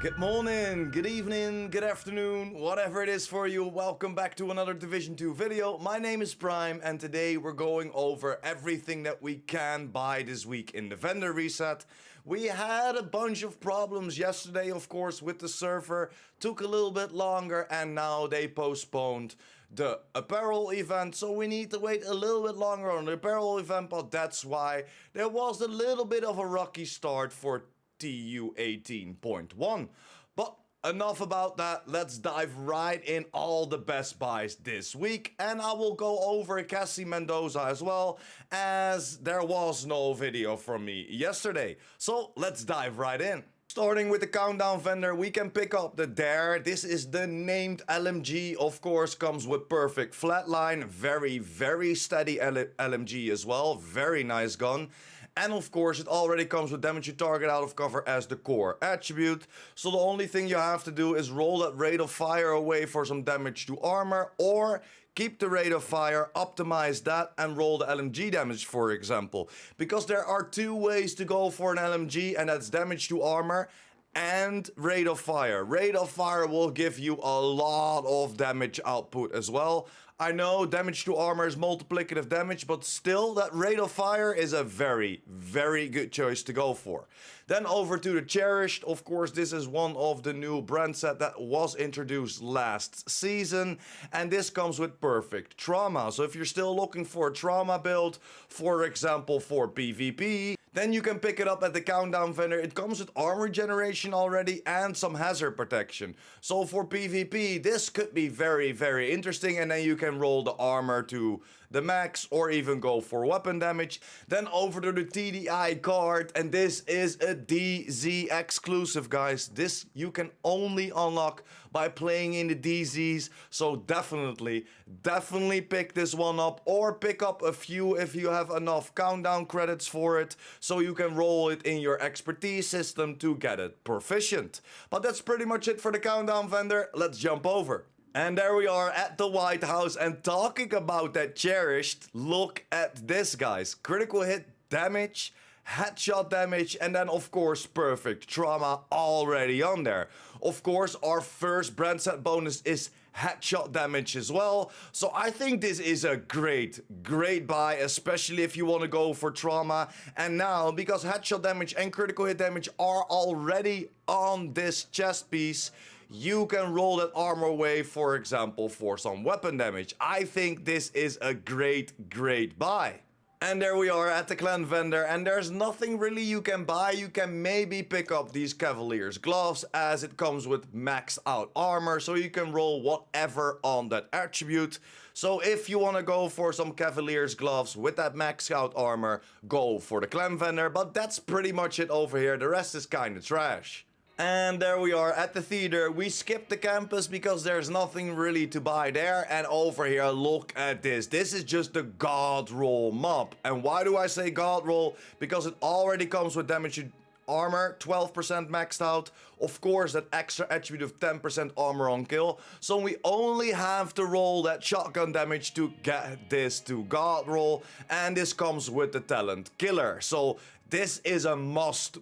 Good morning, good evening, good afternoon, whatever it is for you. Welcome back to another Division 2 video. My name is Prime and today we're going over everything that we can buy this week in the vendor reset. We had a bunch of problems yesterday, of course, with the server. Took a little bit longer and now they postponed the apparel event, so we need to wait a little bit longer on the apparel event, but that's why there was a little bit of a rocky start for TU 18.1. But enough about that, let's dive right in all the best buys this week, and I will go over Cassie Mendoza as well, as there was no video from me yesterday. So let's dive right in. Starting with the countdown vendor, we can pick up the Dare. This is the named LMG, of course, comes with perfect flatline, very steady LMG as well, very nice gun. And of course, it already comes with damage to target out of cover as the core attribute. So the only thing you have to do is roll that rate of fire away for some damage to armor, or keep the rate of fire, optimize that, and roll the LMG damage, for example. Because there are two ways to go for an LMG, and that's damage to armor and rate of fire. Rate of fire will give you a lot of damage output as well. I know damage to armor is multiplicative damage, but still that rate of fire is a very good choice to go for. Then over to the Cherished. Of course, this is one of the new brand set that was introduced last season, and this comes with perfect trauma. So if you're still looking for a trauma build, for example for PvP, then you can pick it up at the countdown vendor. It comes with armor generation already and some hazard protection. So for PvP, this could be very interesting, and then you can roll the armor to the max or even go for weapon damage. Then over to the TDI card, and this is a DZ exclusive, guys. This you can only unlock by playing in the DZs, so definitely pick this one up, or pick up a few if you have enough countdown credits for it, so you can roll it in your expertise system to get it proficient. But that's pretty much it for the countdown vendor. Let's jump over. And there we are at the White House, and talking about that Cherished, look at this, guys. Critical hit damage, headshot damage, and then of course perfect trauma already on there. Of course, our first brand set bonus is headshot damage as well. So I think this is a great buy, especially if you want to go for trauma. And now, because headshot damage and critical hit damage are already on this chest piece, you can roll that armor away, for example, for some weapon damage. I think this is a great buy. And there we are at the clan vendor, and there's nothing really you can buy. You can maybe pick up these Cavalier's gloves, as it comes with maxed out armor, so you can roll whatever on that attribute. So if you want to go for some Cavalier's gloves with that maxed out armor, go for the clan vendor, but that's pretty much it over here. The rest is kinda trash. And there we are at the theater. We skipped the campus because there's nothing really to buy there. And over here, look at this. This is just the God Roll mob. And why do I say God Roll? Because it already comes with damage to armor, 12% maxed out. Of course, that extra attribute of 10% armor on kill. So we only have to roll that shotgun damage to get this to God Roll. And this comes with the talent killer. So this is a must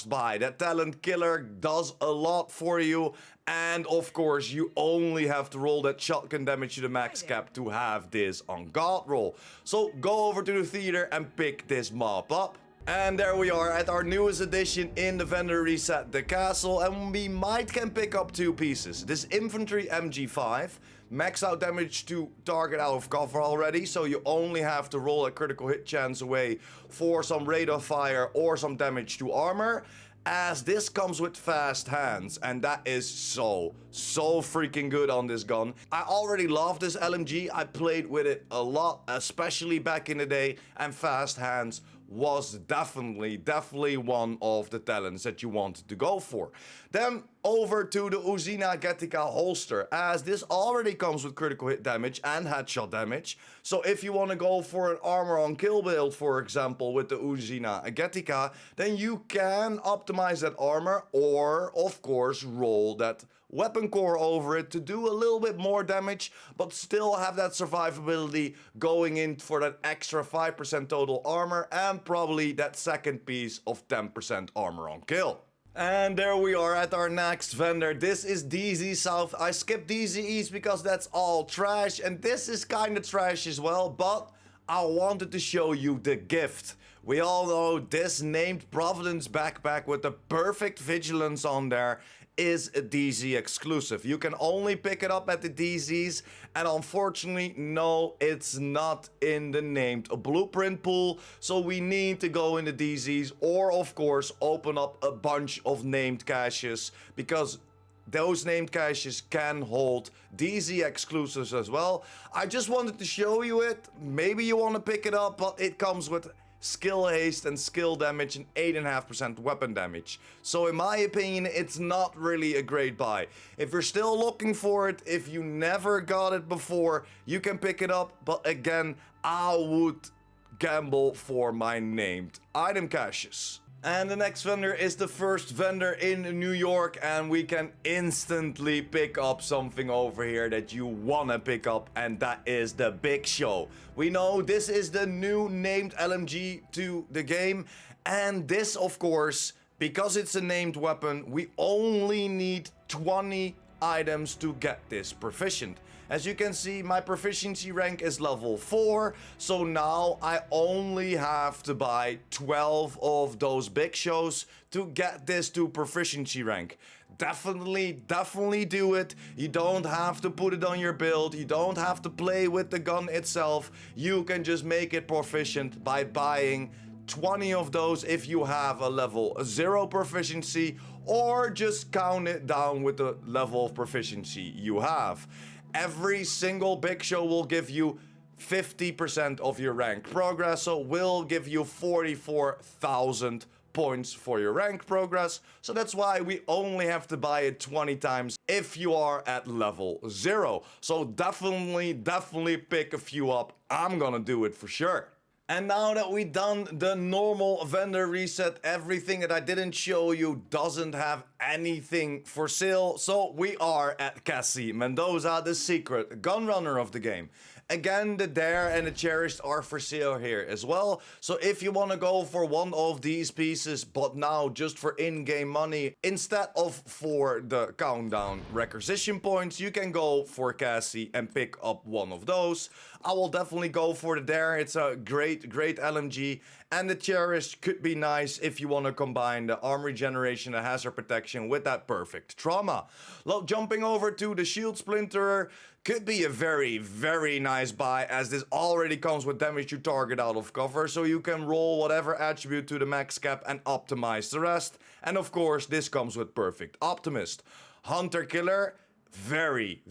buy. That talent killer does a lot for you. And of course, you only have to roll that shotgun damage to the max cap to have this on God Roll. So go over to the theater and pick this mob up. And there we are at our newest addition in the vendor reset, the castle, and we can pick up two pieces. This infantry MG5, max out damage to target out of cover already, so you only have to roll a critical hit chance away for some rate of fire or some damage to armor, as this comes with fast hands, and that is so freaking good on this gun. I already love this LMG. I played with it a lot, especially back in the day, and fast hands was definitely one of the talents that you wanted to go for. Then over to the Uzina Getica holster, as this already comes with critical hit damage and headshot damage. So if you want to go for an armor on kill build, for example, with the Uzina Getica, then you can optimize that armor, or of course roll that weapon core over it to do a little bit more damage, but still have that survivability going in for that extra 5% total armor and probably that second piece of 10% armor on kill. And there we are at our next vendor. This is DZ South. I skipped DZ East because that's all trash, and this is kind of trash as well, but I wanted to show you the gift. We all know this named Providence backpack with the perfect vigilance on there is a DZ exclusive. You can only pick it up at the DZs, and unfortunately, no, it's not in the named blueprint pool, so we need to go in the DZs or, of course, open up a bunch of named caches, because those named caches can hold DZ exclusives as well. I just wanted to show you it. Maybe you want to pick it up, but it comes with skill haste and skill damage and 8.5% weapon damage. So in my opinion, it's not really a great buy. If you're still looking for it, if you never got it before, you can pick it up. But again, I would gamble for my named item caches. And the next vendor is the first vendor in New York, and we can instantly pick up something over here that you wanna pick up, and that is the Big Show. We know this is the new named LMG to the game, and this, of course, because it's a named weapon, we only need 20 items to get this proficient. As you can see, my proficiency rank is level 4, so now I only have to buy 12 of those Big Shows to get this to proficiency rank. Definitely do it. You don't have to put it on your build, you don't have to play with the gun itself, you can just make it proficient by buying 20 of those if you have a level 0 proficiency, or just count it down with the level of proficiency you have. Every single Big Show will give you 50% of your rank progress, so will give you 44,000 points for your rank progress. So that's why we only have to buy it 20 times if you are at level 0. So definitely pick a few up. I'm gonna do it for sure. And now that we've done the normal vendor reset, everything that I didn't show you doesn't have anything for sale. So we are at Cassie Mendoza, the secret gunrunner of the game. Again, the Dare and the Cherished are for sale here as well. So if you want to go for one of these pieces, but now just for in-game money, instead of for the countdown requisition points, you can go for Cassie and pick up one of those. I will definitely go for the Dare. It's a great LMG. And the Cherished could be nice if you want to combine the arm regeneration and hazard protection with that perfect trauma. Well, jumping over to the Shield Splinterer could be a very nice buy, as this already comes with damage to target out of cover, so you can roll whatever attribute to the max cap and optimize the rest. And of course, this comes with perfect Optimist. Hunter Killer, very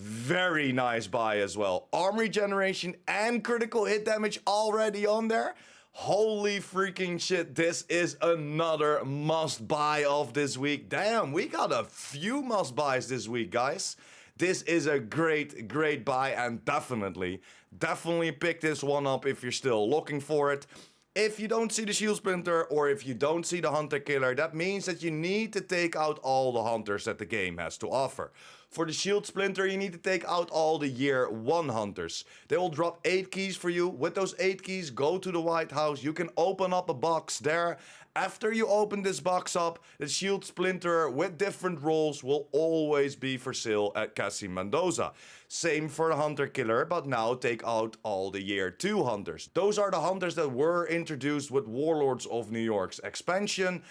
nice buy as well. Arm regeneration and critical hit damage already on there. Holy freaking shit, this is another must buy of this week. Damn, we got a few must buys this week, guys. This is a great buy, and definitely pick this one up if you're still looking for it. If you don't see the Shield Splinter, or if you don't see the Hunter Killer, that means that you need to take out all the hunters that the game has to offer. For the Shield Splinter, you need to take out all the Year 1 hunters. They will drop 8 keys for you. With those 8 keys, go to the White House. You can open up a box there. After you open this box up, the Shield Splinter with different roles will always be for sale at Cassie Mendoza. Same for the Hunter Killer, but now take out all the Year 2 hunters. Those are the hunters that were introduced with Warlords of New York's expansion.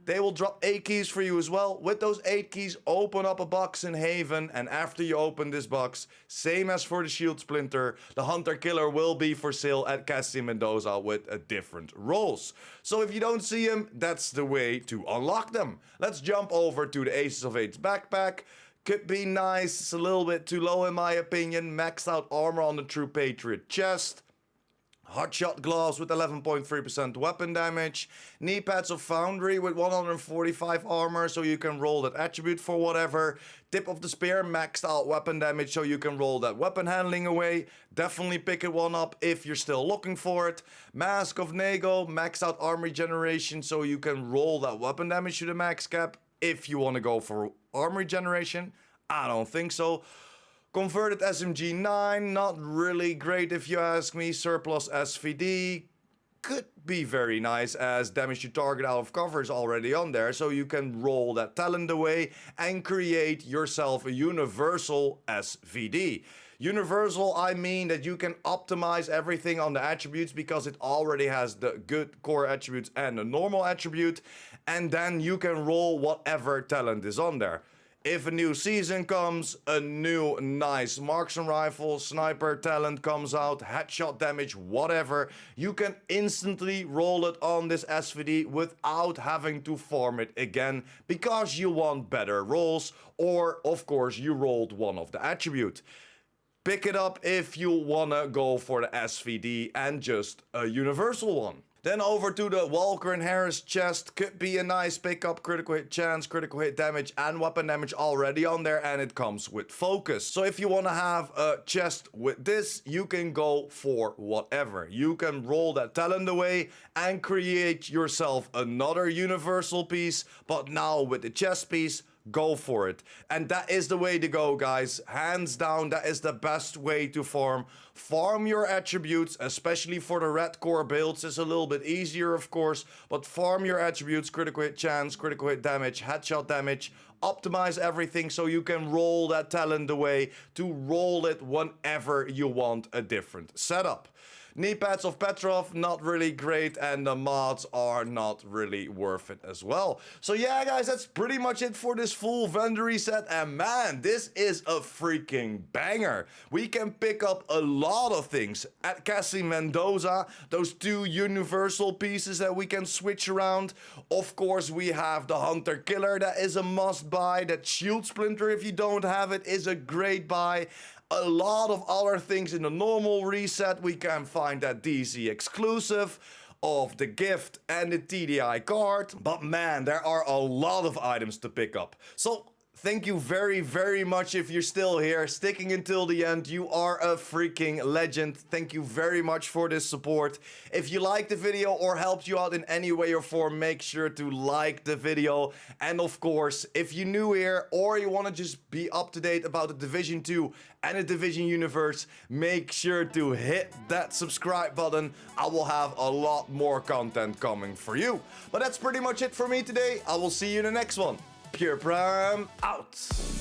They will drop 8 keys for you as well. With those 8 keys, open up a box in Haven, and after you open this box, same as for the Shield Splinter, the Hunter Killer will be for sale at Cassie Mendoza with different roles. So if you don't see him, that's the way to unlock them. Let's jump over to the Aces of Eights backpack. Could be nice, it's a little bit too low in my opinion. Maxed out armor on the True Patriot chest. Hotshot gloves with 11.3% weapon damage. Knee pads of Foundry with 145 armor, so you can roll that attribute for whatever. Tip of the spear, maxed out weapon damage, so you can roll that weapon handling away. Definitely pick it one up if you're still looking for it. Mask of Nago, maxed out armor regeneration, so you can roll that weapon damage to the max cap. If you want to go for armor regeneration, I don't think so. Converted SMG 9, not really great if you ask me. Surplus SVD, could be very nice, as damage to target out of cover is already on there, so you can roll that talent away and create yourself a universal SVD. Universal, I mean that you can optimize everything on the attributes because it already has the good core attributes and the normal attribute, and then you can roll whatever talent is on there. If a new season comes, a new nice marksman rifle, sniper talent comes out, headshot damage, whatever, you can instantly roll it on this SVD without having to farm it again because you want better rolls, or of course you rolled one of the attribute. Pick it up if you wanna go for the SVD and just a universal one. Then over to the Walker and Harris chest, could be a nice pickup, critical hit chance, critical hit damage and weapon damage already on there, and it comes with focus. So if you want to have a chest with this, you can go for whatever. You can roll that talent away and create yourself another universal piece, but now with the chest piece, go for it. And that is the way to go, guys. Hands down, that is the best way to farm. Farm your attributes, especially for the red core builds. It's a little bit easier, of course, but farm your attributes, critical hit chance, critical hit damage, headshot damage. Optimize everything so you can roll that talent away to roll it whenever you want a different setup. Knee pads of Petrov, not really great, and the mods are not really worth it as well. So yeah, guys, that's pretty much it for this full vendor reset, and man, this is a freaking banger. We can pick up a lot of things. At Cassie Mendoza, those two universal pieces that we can switch around. Of course, we have the Hunter Killer, that is a must buy. That Shield Splinter, if you don't have it, is a great buy. A lot of other things in the normal reset. We can find that DC exclusive of the gift and the TDI card. But man, there are a lot of items to pick up. So thank you very, very much if you're still here, sticking until the end. You are a freaking legend. Thank you very much for this support. If you liked the video or helped you out in any way or form, make sure to like the video. And of course, if you're new here or you want to just be up to date about the Division 2 and the Division universe, make sure to hit that subscribe button. I will have a lot more content coming for you. But that's pretty much it for me today. I will see you in the next one. PurePrime out.